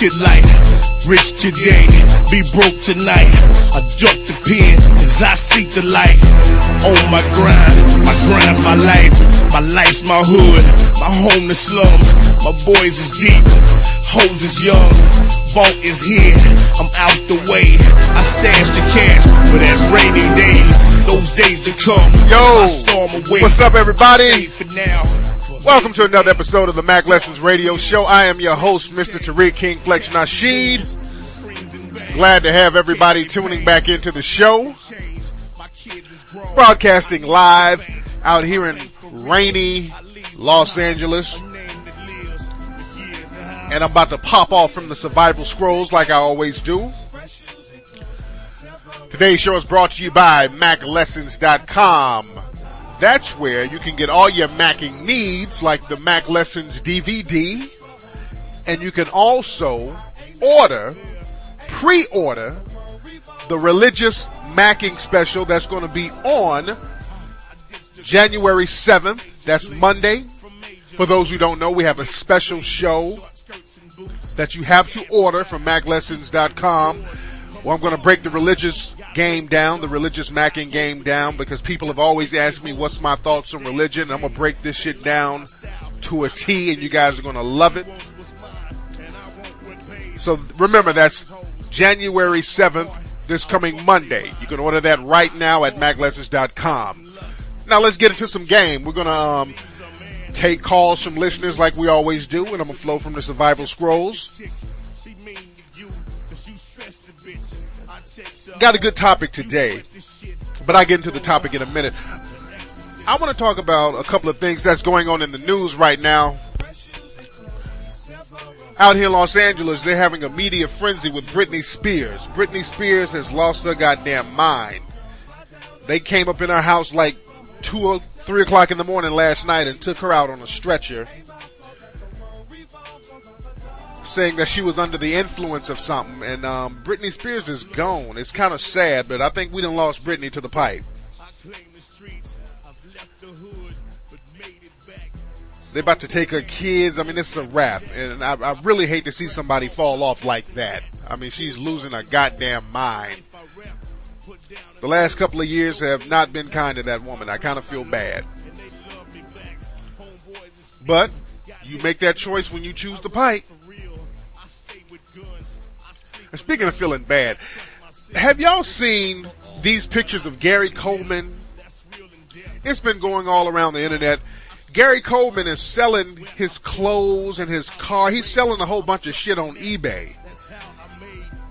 shit like rich today, be broke tonight. I drop the pen as I seek the light. On my grind's my life. My life's my hood, my home the slums. My boys is deep, hoes is young. Vault is here, I'm out the way. I stash the cash for that rainy day. Those days to come. Yo, I storm away. What's up, everybody? For now. Welcome to another episode of the Mack Lessons Radio Show. I am your host, Mr. Tariq Nasheed. Glad to have everybody tuning back into the show. Broadcasting live out here in rainy Los Angeles. And I'm about to pop off from the survival scrolls like I always do. Today's show is brought to you by MackLessons.com. That's where you can get all your Macking needs, like the Mack Lessons DVD. And you can also pre-order the religious Macking special that's going to be on January 7th. That's Monday. For those who don't know, we have a special show that you have to order from MackLessons.com. Well, I'm going to break the religious game down, the religious Macking game down, because people have always asked me what's my thoughts on religion. I'm going to break this shit down to a T, and you guys are going to love it. So remember, that's January 7th, this coming Monday. You can order that right now at MackLessons.com. Now let's get into some game. We're going to take calls from listeners like we always do, and I'm going to flow from the survival scrolls. Got a good topic today, but I'll get into the topic in a minute. I want to talk about a couple of things that's going on in the news right now. Out here in Los Angeles, they're having a media frenzy with Britney Spears. Britney Spears has lost her goddamn mind. They came up in her house like 2 or 3 o'clock in the morning last night and took her out on a stretcher, saying that she was under the influence of something, and Britney Spears is gone. It's kind of sad, but I think we done lost Britney to the pipe. They're about to take her kids. I mean, this is a wrap, and I really hate to see somebody fall off like that. I mean, she's losing her goddamn mind. The last couple of years have not been kind to that woman. I kind of feel bad. But you make that choice when you choose the pipe. And speaking of feeling bad, have y'all seen these pictures of Gary Coleman? It's been going all around the internet. Gary Coleman is selling his clothes and his car. He's selling a whole bunch of shit on eBay.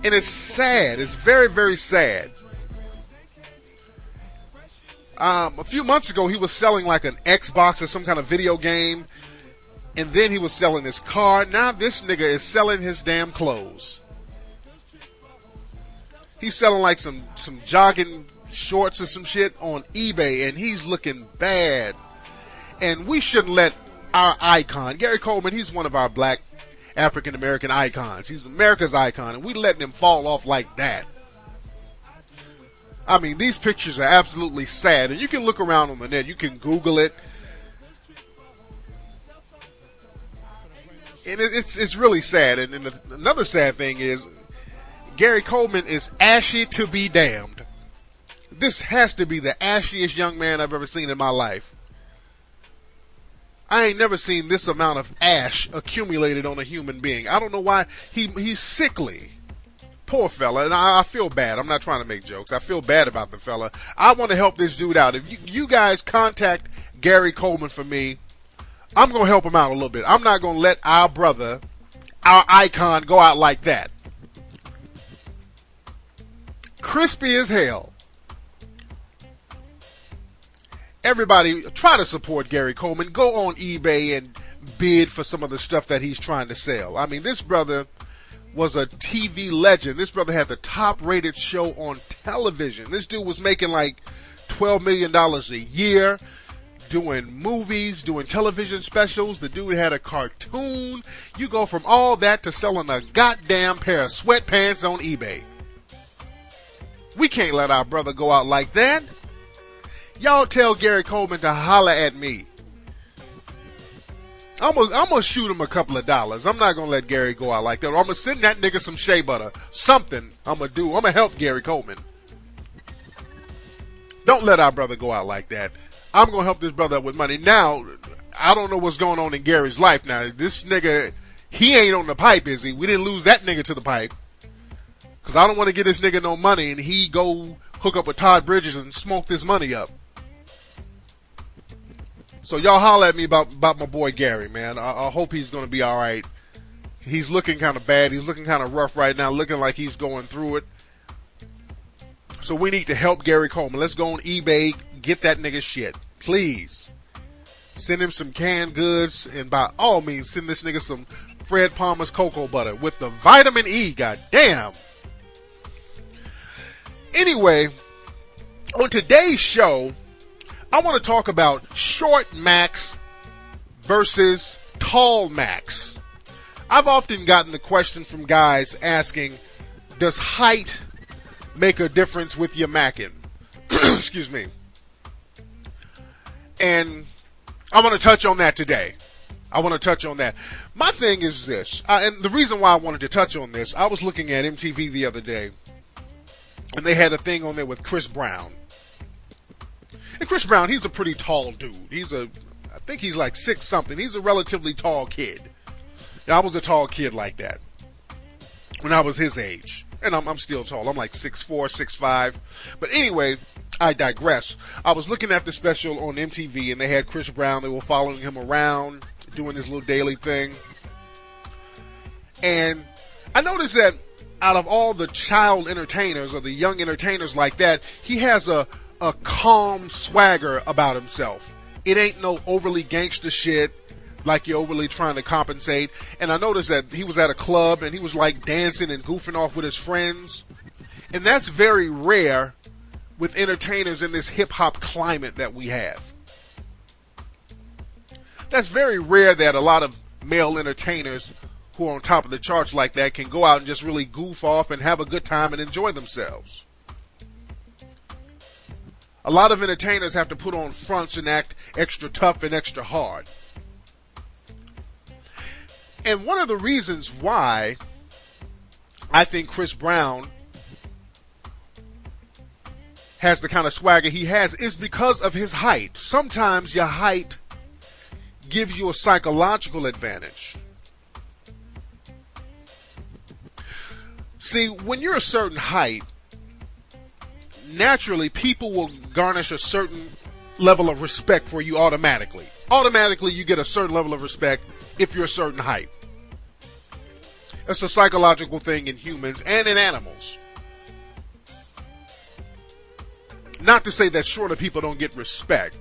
And it's sad. It's very, very sad. A few months ago, he was selling like an Xbox or some kind of video game. And then he was selling his car. Now this nigga is selling his damn clothes. He's selling like some jogging shorts or some shit on eBay, and he's looking bad. And we shouldn't let our icon, Gary Coleman, he's one of our black African-American icons. He's America's icon, and we letting him fall off like that. I mean, these pictures are absolutely sad, and you can look around on the net. You can Google it. And it's really sad. And another sad thing is, Gary Coleman is ashy to be damned. This has to be the ashiest young man I've ever seen in my life. I ain't never seen this amount of ash accumulated on a human being. I don't know why. He's sickly. Poor fella. And I feel bad. I'm not trying to make jokes. I feel bad about the fella. I want to help this dude out. If you guys contact Gary Coleman for me, I'm going to help him out a little bit. I'm not going to let our brother, our icon, go out like that. Crispy as hell. Everybody, try to support Gary Coleman. Go on eBay and bid for some of the stuff that he's trying to sell. I mean, this brother was a TV legend. This brother had the top-rated show on television. This dude was making like $12 million a year, doing movies, doing television specials. The dude had a cartoon. You go from all that to selling a goddamn pair of sweatpants on eBay. We can't let our brother go out like that. Y'all tell Gary Coleman to holler at me. I'm gonna shoot him a couple of dollars. I'm not gonna let Gary go out like that. Or I'm gonna send that nigga some shea butter. Something I'm gonna do. I'm gonna help Gary Coleman. Don't let our brother go out like that. I'm gonna help this brother up with money. Now, I don't know what's going on in Gary's life now. This nigga, he ain't on the pipe, is he? We didn't lose that nigga to the pipe. Cause I don't want to get this nigga no money and he go hook up with Todd Bridges and smoke this money up. So y'all holler at me about my boy Gary, man. I hope he's going to be all right. He's looking kind of bad. He's looking kind of rough right now, looking like he's going through it. So we need to help Gary Coleman. Let's go on eBay, get that nigga shit. Please. Send him some canned goods, and by all means, send this nigga some Fred Palmer's cocoa butter with the vitamin E, goddamn. Anyway, on today's show, I want to talk about short Macks versus tall Macks. I've often gotten the question from guys asking, does height make a difference with your macking? Excuse me. And I want to touch on that today. My thing is this, and the reason why I wanted to touch on this, I was looking at MTV the other day, and they had a thing on there with Chris Brown. And Chris Brown, he's a pretty tall dude. I think he's like 6 something. He's a relatively tall kid. And I was a tall kid like that when I was his age. And I'm still tall. I'm like 6'4", 6'5". But anyway, I digress. I was looking at the special on MTV, and they had Chris Brown. They were following him around, doing his little daily thing. And I noticed that out of all the child entertainers or the young entertainers like that, he has a calm swagger about himself. It ain't no overly gangster shit like you're overly trying to compensate. And I noticed that he was at a club and he was like dancing and goofing off with his friends. And that's very rare with entertainers in this hip-hop climate that we have. That's very rare that a lot of male entertainers who are on top of the charts like that can go out and just really goof off and have a good time and enjoy themselves. A lot of entertainers have to put on fronts and act extra tough and extra hard. And one of the reasons why I think Chris Brown has the kind of swagger he has is because of his height. Sometimes your height gives you a psychological advantage. See, when you're a certain height, naturally, people will garnish a certain level of respect for you automatically. Automatically, you get a certain level of respect if you're a certain height. It's a psychological thing in humans and in animals. Not to say that shorter people don't get respect,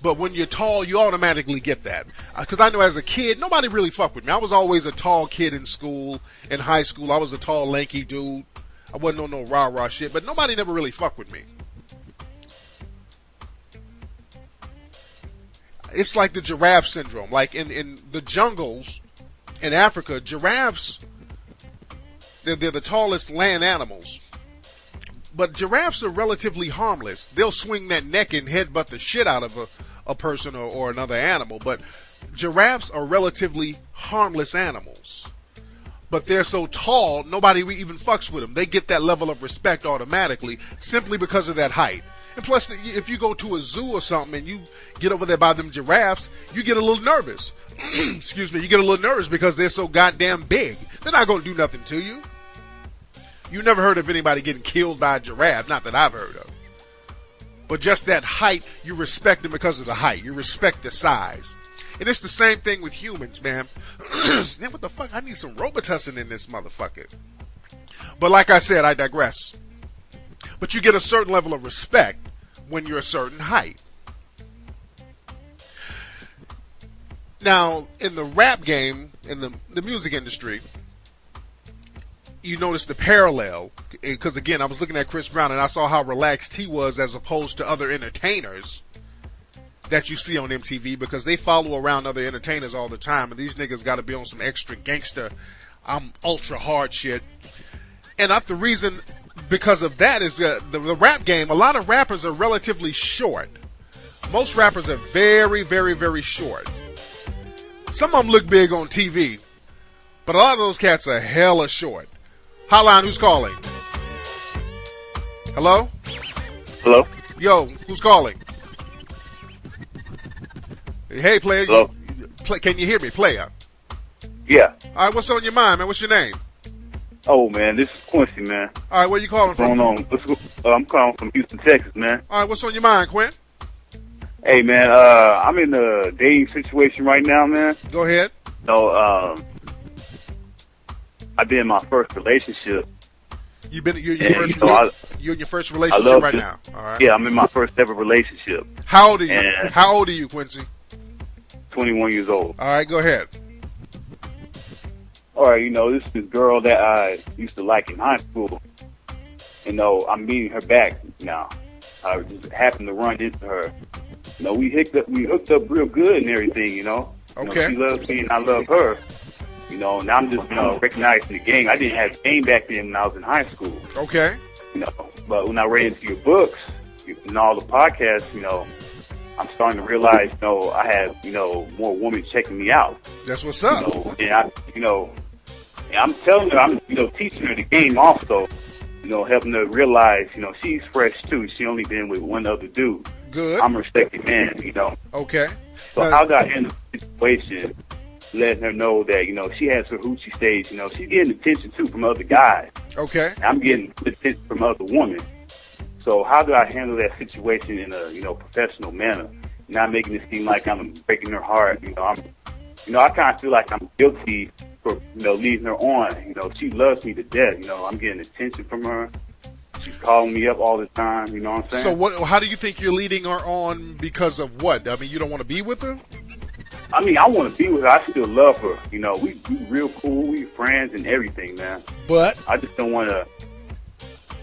but when you're tall, you automatically get that. Because I know as a kid, nobody really fucked with me. I was always a tall kid in school, in high school. I was a tall, lanky dude. I wasn't on no rah-rah shit, but nobody never really fucked with me. It's like the giraffe syndrome. Like in the jungles in Africa, giraffes, they're the tallest land animals. But giraffes are relatively harmless. They'll swing that neck and headbutt the shit out of a person or another animal. But giraffes are relatively harmless animals. But they're so tall, nobody even fucks with them. They get that level of respect automatically simply because of that height. And plus, if you go to a zoo or something and you get over there by them giraffes, you get a little nervous. Excuse me, you get a little nervous because they're so goddamn big. They're not going to do nothing to you. You never heard of anybody getting killed by a giraffe, not that I've heard of. But just that height, you respect them because of the height. You respect the size. And it's the same thing with humans, man. Man, what the fuck? I need some Robitussin in this motherfucker. But like I said, I digress. But you get a certain level of respect when you're a certain height. Now, in the rap game, in the music industry, you notice the parallel. Because again, I was looking at Chris Brown and I saw how relaxed he was as opposed to other entertainers that you see on MTV, because they follow around other entertainers all the time, and these niggas got to be on some extra gangster, ultra hard shit. And the reason because of that is the rap game. A lot of rappers are relatively short. Most rappers are very, very, very short. Some of them look big on TV, but a lot of those cats are hella short. Hotline, who's calling? Hello? Hello? Yo, who's calling? Hey, player. Hello? Can you hear me, player? Yeah. All right, what's on your mind, man? What's your name? Oh, man, this is Quincy, man. All right, where you calling What's from? going on? I'm calling from Houston, Texas, man. All right, what's on your mind, Quinn? Hey, man, I'm in a dating situation right now, man. Go ahead. So, I've been in my first relationship. You're in your first I relationship love right it. now. All right. Yeah, I'm in my first ever relationship. How old are you? And- How old are you, Quincy? 21 years old. All right, go ahead. All right, this is this girl that I used to like in high school. I'm meeting her back now. I just happened to run into her. We hooked up real good and everything, Okay. She loves me and I love her. Now I'm just, recognizing the game. I didn't have game back then when I was in high school. Okay. But when I read into your books and all the podcasts, I'm starting to realize, I have, more women checking me out. That's what's up. And I'm telling her, I'm, teaching her the game also, helping her realize, she's fresh too. She only been with one other dude. Good. I'm a respected man, Okay. So how do I handle the situation, letting her know that, she has her hoochie stage, she's getting attention too from other guys. Okay. I'm getting attention from other women. So how do I handle that situation in a, professional manner? Not making it seem like I'm breaking her heart. I kind of feel like I'm guilty for, leading her on. She loves me to death. I'm getting attention from her. She's calling me up all the time. You know what I'm saying? So how do you think you're leading her on because of what? I mean, you don't want to be with her? I want to be with her. I still love her. We real cool. We friends and everything, man. But I just don't want to.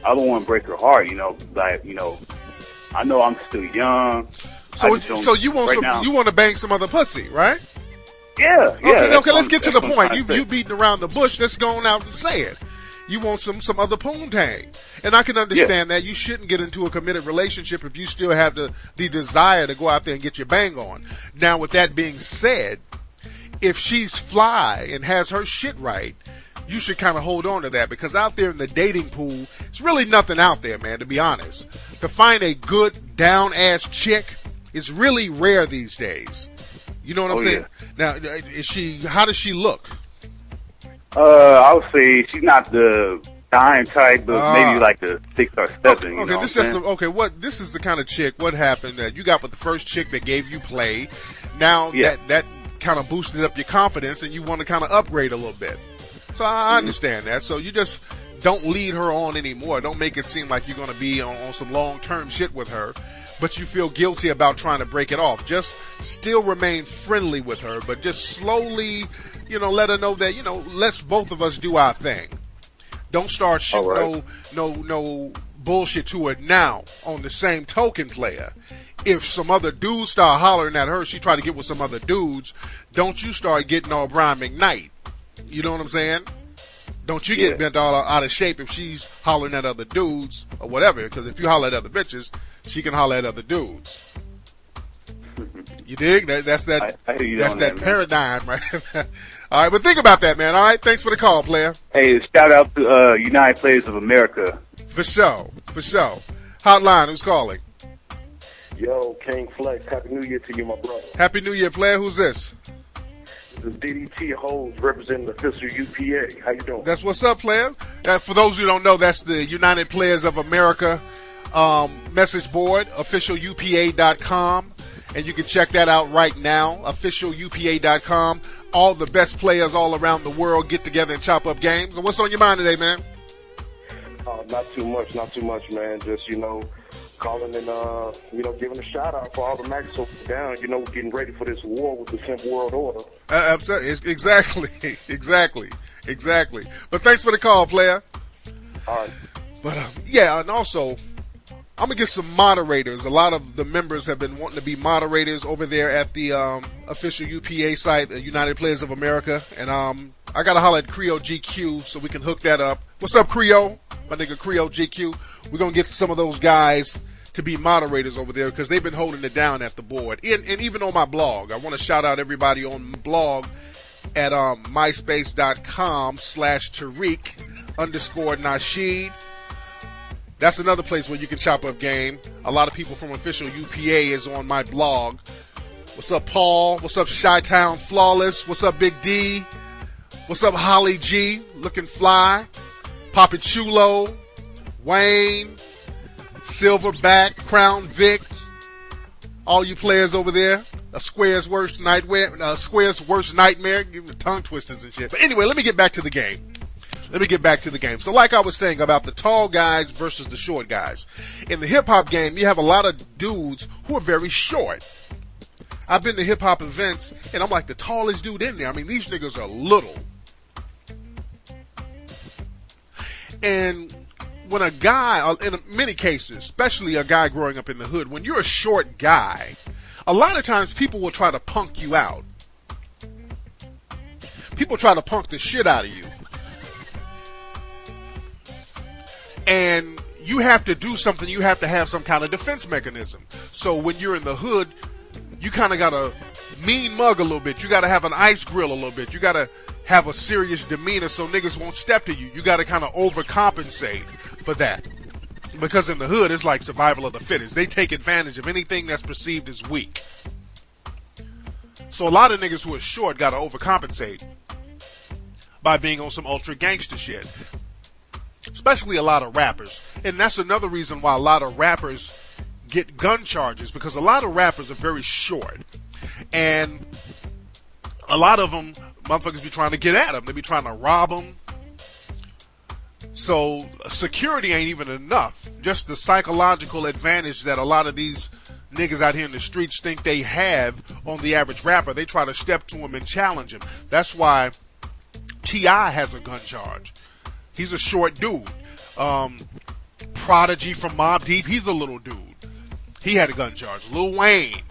I don't want to break her heart. I know I'm still young. So you want you want to bang some other pussy, right? Yeah. Okay. Let's get to the point. You beating around the bush. Let's go on out and say it. You want some other poontang. And I can understand that. You shouldn't get into a committed relationship if you still have the desire to go out there and get your bang on. Now, with that being said, if she's fly and has her shit right, you should kind of hold on to that, because out there in the dating pool, it's really nothing out there, man, to be honest. To find a good down-ass chick is really rare these days. You know what I'm saying? Yeah. Now, how does she look? I would say she's not the dying type, but maybe like the 6 or 7. Okay, this is the kind of chick. What happened that you got with the first chick that gave you play? Now that kind of boosted up your confidence, and you want to kind of upgrade a little bit. So I understand that. So you just don't lead her on anymore. Don't make it seem like you're going to be on some long-term shit with her, but you feel guilty about trying to break it off. Just still remain friendly with her, but just slowly, let her know that, let's both of us do our thing. Don't start shooting no bullshit to her now. On the same token, player, if some other dudes start hollering at her, she try to get with some other dudes, don't you start getting all Brian McKnight. You know what I'm saying? Don't you get bent all out of shape if she's hollering at other dudes or whatever, because if you holler at other bitches, she can holler at other dudes. You dig? That's that paradigm, right? All right, but think about that, man. All right, thanks for the call, player. Hey, shout out to United Players of America. For sure. Hotline, who's calling? Yo, King Flex, Happy New Year to you, my brother. Happy New Year, player. Who's this? This is DDT Holmes representing the official UPA. How you doing? That's what's up, player. For those who don't know, that's the United Players of America message board, officialupa.com. And you can check that out right now, officialupa.com. All the best players all around the world get together and chop up games. And what's on your mind today, man? Not too much, man. Just, calling and, giving a shout out for all the Macks down, getting ready for this war with the Simple World Order. Exactly. But thanks for the call, player. All right. But, and also, I'm going to get some moderators. A lot of the members have been wanting to be moderators over there at the official UPA site, United Players of America. And I got to holler at Creo GQ so we can hook that up. What's up, Creo? My nigga Creo GQ. We're going to get some of those guys to be moderators over there because they've been holding it down at the board. And even on my blog, I want to shout out everybody on the blog at myspace.com/Tariq_Nasheed. That's another place where you can chop up game. A lot of people from official UPA is on my blog. What's up, Paul? What's up, Chi-Town Flawless? What's up, Big D? What's up, Holly G? Looking fly. Papa Chulo, Wayne, Silverback, Crown Vic. All you players over there. A Square's worst nightmare. Give me tongue twisters and shit. But anyway, let me get back to the game. So like I was saying about the tall guys versus the short guys. In the hip-hop game, you have a lot of dudes who are very short. I've been to hip-hop events, and I'm like the tallest dude in there. I mean, these niggas are little. And when a guy, in many cases, especially a guy growing up in the hood, when you're a short guy, a lot of times people will try to punk you out. People try to punk the shit out of you. And you have to do something. You have to have some kind of defense mechanism. So when you're in the hood, you kind of got to mean mug a little bit. You got to have an ice grill a little bit. You got to have a serious demeanor so niggas won't step to you. You got to kind of overcompensate for that. Because in the hood, it's like survival of the fittest. They take advantage of anything that's perceived as weak. So a lot of niggas who are short got to overcompensate by being on some ultra gangster shit. Especially a lot of rappers. And that's another reason why a lot of rappers get gun charges, because a lot of rappers are very short. And a lot of them, motherfuckers be trying to get at them. They be trying to rob them. So security ain't even enough. Just the psychological advantage that a lot of these niggas out here in the streets think they have on the average rapper. They try to step to him and challenge him. That's why T.I. has a gun charge. He's a short dude. Prodigy from Mobb Deep, he's a little dude. He had a gun charge. Lil Wayne,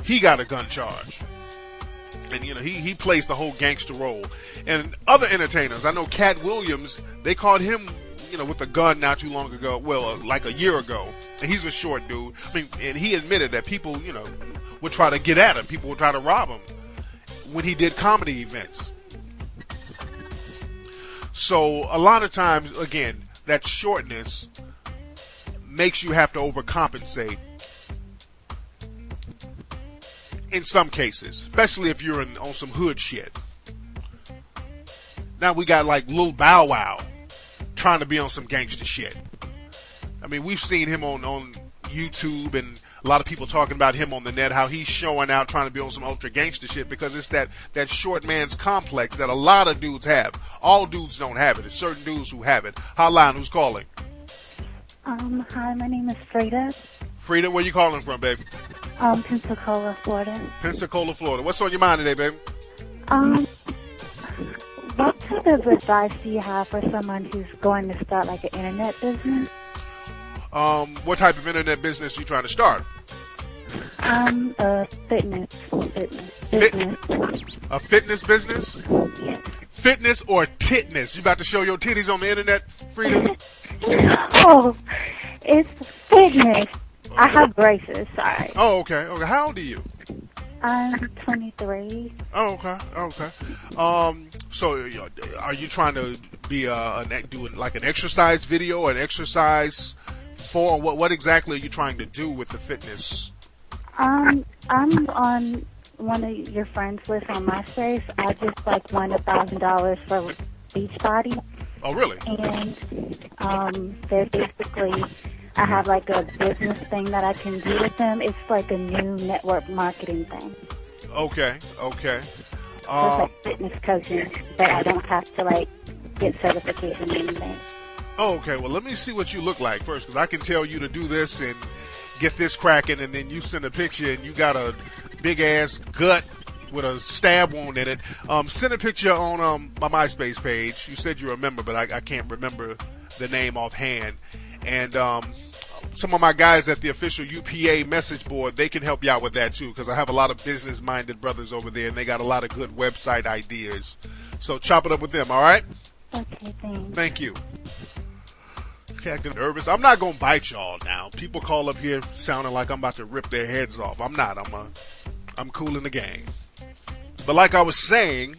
he got a gun charge. And, you know, he plays the whole gangster role. And other entertainers, I know Cat Williams, they caught him, you know, with a gun not too long ago, like a year ago. And he's a short dude. I mean, and he admitted that people, you know, would try to get at him. People would try to rob him when he did comedy events. So a lot of times, again, that shortness makes you have to overcompensate in some cases, especially if you're on some hood shit. Now we got like Lil Bow Wow trying to be on some gangster shit. I mean, we've seen him on YouTube and a lot of people talking about him on the net, how he's showing out trying to be on some ultra gangster shit because it's that short man's complex that a lot of dudes have. All dudes don't have it. It's certain dudes who have it. Hotline, who's calling? Hi, my name is Frida. Frida, where you calling from, baby? Pensacola, Florida. Pensacola, Florida. What's on your mind today, baby? What type of advice do you have for someone who's going to start like an internet business? What type of internet business are you trying to start? Fitness. A fitness business? Yes. Fitness or titness? You about to show your titties on the internet, Frida? Oh, it's fitness. I have braces, sorry. Oh, okay. How old are you? I'm 23. Oh, okay. So are you trying to be doing like an exercise video or an exercise for what exactly are you trying to do with the fitness? I'm on one of your friends' list on MySpace. I just like won $1,000 for Beachbody. Oh, really? And they're basically, I have like a business thing that I can do with them. It's like a new network marketing thing. Okay. It's like fitness coaching, but I don't have to like get certification or anything. Oh, okay. Well, let me see what you look like first, because I can tell you to do this and get this cracking, and then you send a picture and you got a big ass gut with a stab wound in it. Send a picture on my MySpace page. You said you remember, but I can't remember the name offhand. And some of my guys at the official UPA message board, they can help you out with that too, because I have a lot of business-minded brothers over there, and they got a lot of good website ideas. So chop it up with them, all right? Okay, thanks. Thank you. Acting nervous. I'm not gonna bite y'all now. People call up here sounding like I'm about to rip their heads off. I'm not. I'm cool in the game. But like I was saying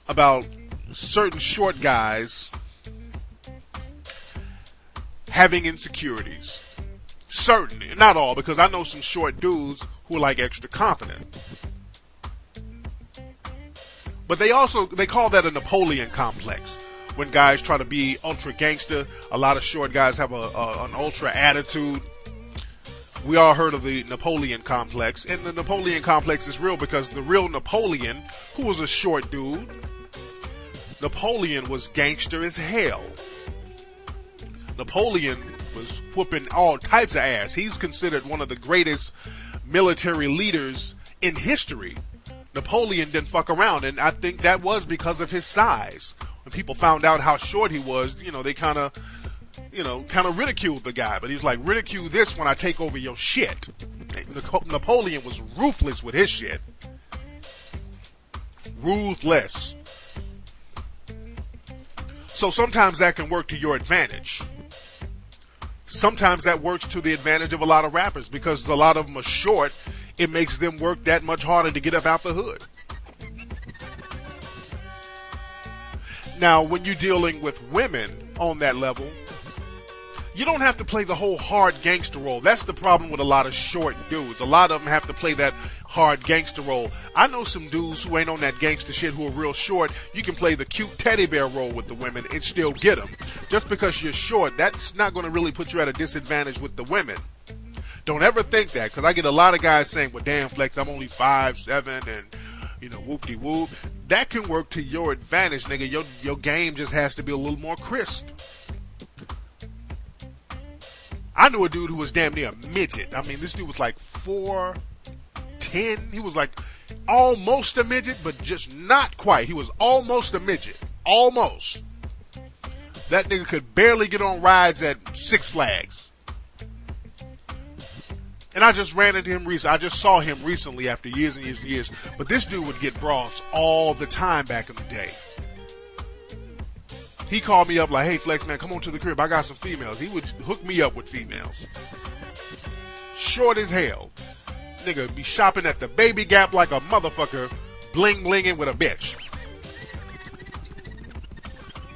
about certain short guys having insecurities. Certain, not all, because I know some short dudes who are like extra confident. But they call that a Napoleon complex. When guys try to be ultra gangster, a lot of short guys have an ultra attitude. We all heard of the Napoleon complex, and the Napoleon complex is real because the real Napoleon, who was a short dude, Napoleon was gangster as hell. Napoleon was whooping all types of ass. He's considered one of the greatest military leaders in history. Napoleon didn't fuck around, and I think that was because of his size. When people found out how short he was, they kind of ridiculed the guy. But he was like, ridicule this when I take over your shit. Napoleon was ruthless with his shit. Ruthless. So sometimes that can work to your advantage. Sometimes that works to the advantage of a lot of rappers because a lot of them are short. It makes them work that much harder to get up out the hood. Now, when you're dealing with women on that level, you don't have to play the whole hard gangster role. That's the problem with a lot of short dudes. A lot of them have to play that hard gangster role. I know some dudes who ain't on that gangster shit who are real short. You can play the cute teddy bear role with the women and still get them. Just because you're short, that's not going to really put you at a disadvantage with the women. Don't ever think that, because I get a lot of guys saying, well, damn, Flex, I'm only 5'7", and, whoop-de-whoop. That can work to your advantage, nigga. Your game just has to be a little more crisp. I knew a dude who was damn near a midget. I mean, this dude was like 4'10". He was like almost a midget, but just not quite. He was almost a midget. Almost. That nigga could barely get on rides at Six Flags. And I just ran into him recently. I just saw him recently after years and years and years. But this dude would get bras all the time back in the day. He called me up like, hey, Flex, man, come on to the crib. I got some females. He would hook me up with females. Short as hell. Nigga be shopping at the Baby Gap like a motherfucker, bling-blinging with a bitch.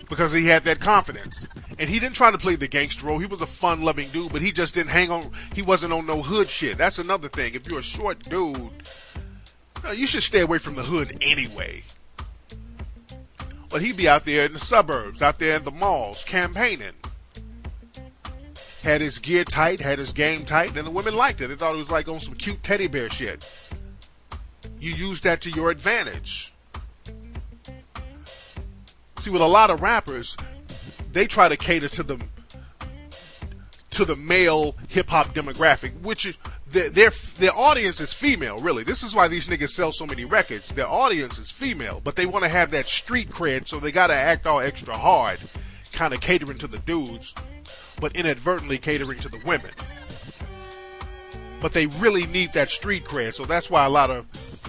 Because he had that confidence. And he didn't try to play the gangster role. He was a fun-loving dude, but he just didn't hang on. He wasn't on no hood shit. That's another thing. If you're a short dude, you should stay away from the hood anyway. But he'd be out there in the suburbs, out there in the malls, campaigning. Had his gear tight, had his game tight, and the women liked it. They thought it was like on some cute teddy bear shit. You use that to your advantage. See, with a lot of rappers, they try to cater to the male hip-hop demographic, which is their audience is female, really. This is why these niggas sell so many records. Their audience is female, but they want to have that street cred, so they got to act all extra hard, kind of catering to the dudes, but inadvertently catering to the women. But they really need that street cred, so that's why a lot of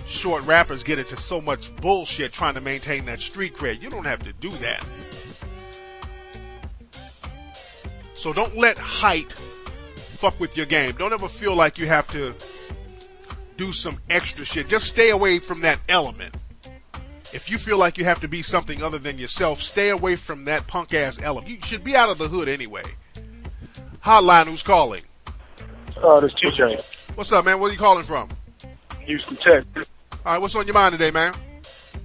short rappers get into so much bullshit trying to maintain that street cred. You don't have to do that. So don't let height fuck with your game. Don't ever feel like you have to do some extra shit. Just stay away from that element. If you feel like you have to be something other than yourself, stay away from that punk ass element. You should be out of the hood anyway. Hotline, who's calling? This is TJ. What's up, man? Where are you calling from? Houston, Texas. All right, what's on your mind today, man?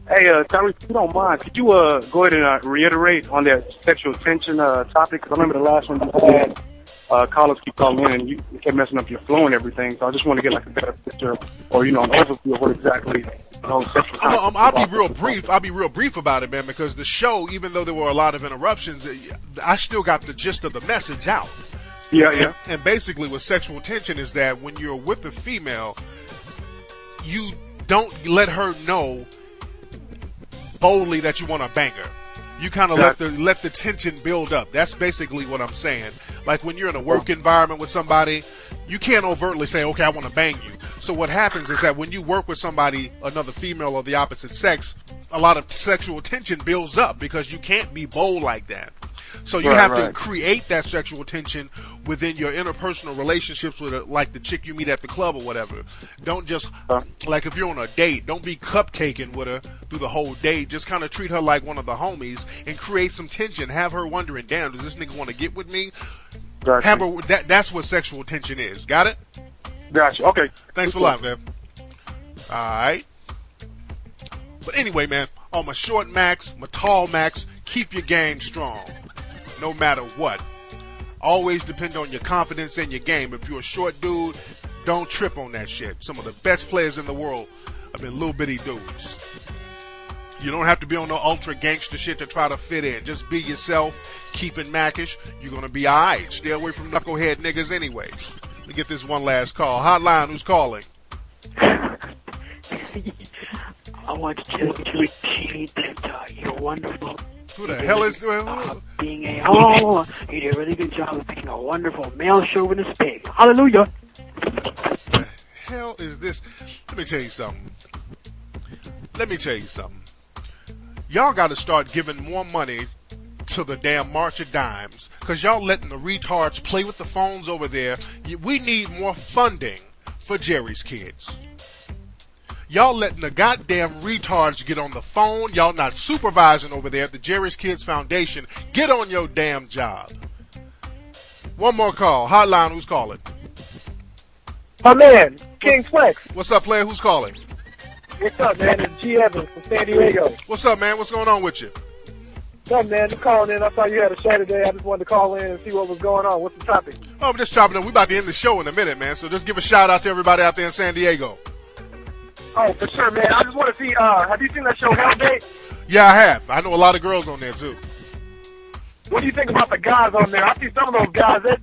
Hey, Tariq, if you don't mind, could you go ahead and reiterate on that sexual tension topic? Because I remember the last one you had, callers keep calling in and you kept messing up your flow and everything. So I just want to get like a better picture or, an overview of what exactly sexual tension I'll be real brief. I'll be real brief about it, man, because the show, even though there were a lot of interruptions, I still got the gist of the message out. Yeah. And basically with sexual tension is that when you're with a female, you don't let her know boldly that you want to bang her. You kind of let the tension build up. That's basically what I'm saying. Like when you're in a work environment with somebody, you can't overtly say, okay, I want to bang you. So what happens is that when you work with somebody, another female of the opposite sex, a lot of sexual tension builds up because you can't be bold like that. So you have to create that sexual tension within your interpersonal relationships with, like the chick you meet at the club or whatever. Don't just, like if you're on a date, don't be cupcaking with her through the whole date. Just kind of treat her like one of the homies and create some tension. Have her wondering, damn, does this nigga want to get with me? Gotcha. Have her, that's what sexual tension is. Got it? Gotcha. Okay. Thanks for live, man. All right. But anyway, man, on my short Macks, my tall Macks, keep your game strong, no matter what. Always depend on your confidence in your game. If you're a short dude, don't trip on that shit. Some of the best players in the world have been little bitty dudes. You don't have to be on no ultra gangster shit to try to fit in. Just be yourself, keep it Mackish. You're going to be all right. Stay away from knucklehead niggas anyway. Let me get this one last call. Hotline, who's calling? I want to repeat that you're wonderful. Who the hell is... being a... you did a really good job of being a wonderful male chauvinist pig. Hallelujah. What the hell is this? Let me tell you something. Y'all got to start giving more money to the damn March of Dimes, because y'all letting the retards play with the phones over there. We need more funding for Jerry's kids. Y'all letting the goddamn retards get on the phone. Y'all not supervising over there at the Jerry's Kids Foundation. Get on your damn job. One more call. Hotline, who's calling? My man, King Flex. What's up, player? Who's calling? What's up, man? It's G. Evans from San Diego. What's up, man? What's going on with you? What's up, man? Just calling in. I saw you had a show today. I just wanted to call in and see what was going on. What's the topic? Oh, I'm just chopping up. We're about to end the show in a minute, man. So just give a shout out to everybody out there in San Diego. Oh, for sure, man. I just want to see, have you seen that show Hell Day? Yeah, I have. I know a lot of girls on there, too. What do you think about the guys on there? I see some of those guys, the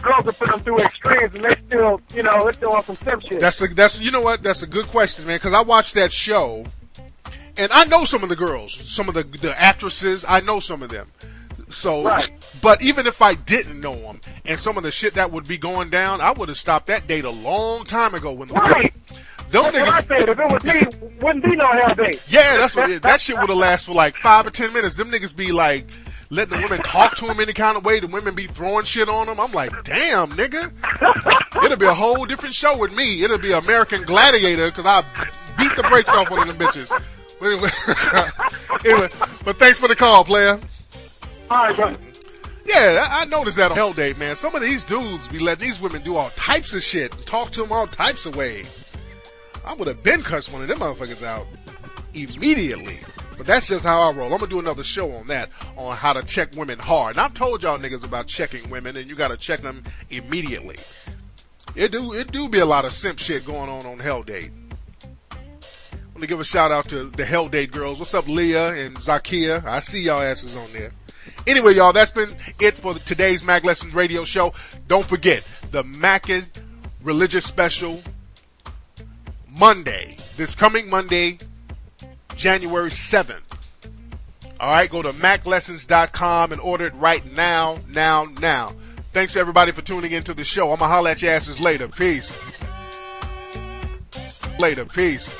girls are putting them through extremes, and they still, they're still on some simp shit. You know what? That's a good question, man, because I watched that show, and I know some of the girls, some of the actresses, I know some of them. So, right. But even if I didn't know them, and some of the shit that would be going down, I would have stopped that date a long time ago. When the right. Them niggas, I said, if it was me, wouldn't be no Hell Day. Yeah, that's what that shit would have lasted for like 5 or 10 minutes. Them niggas be like letting the women talk to him any kind of way. The women be throwing shit on them. I'm like, damn, nigga. It'll be a whole different show with me. It'll be American Gladiator because I beat the brakes off one of them bitches. But anyway, but thanks for the call, player. All right, bro. Yeah, I noticed that on Hell Day, man. Some of these dudes be letting these women do all types of shit and talk to them all types of ways. I would have been cussed one of them motherfuckers out immediately. But that's just how I roll. I'm going to do another show on that, on how to check women hard. And I've told y'all niggas about checking women, and you got to check them immediately. It do be a lot of simp shit going on Hell Day. I want to give a shout out to the Hell Day girls. What's up, Leah and Zakia? I see y'all asses on there. Anyway, y'all, that's been it for today's Mack Lessons Radio Show. Don't forget, the Mack Religious Special Monday, this coming Monday, January 7th. All right, go to macklessons.com and order it right now. Thanks to everybody for tuning into the show. I'm going to holler at your asses later. Peace. Later. Peace.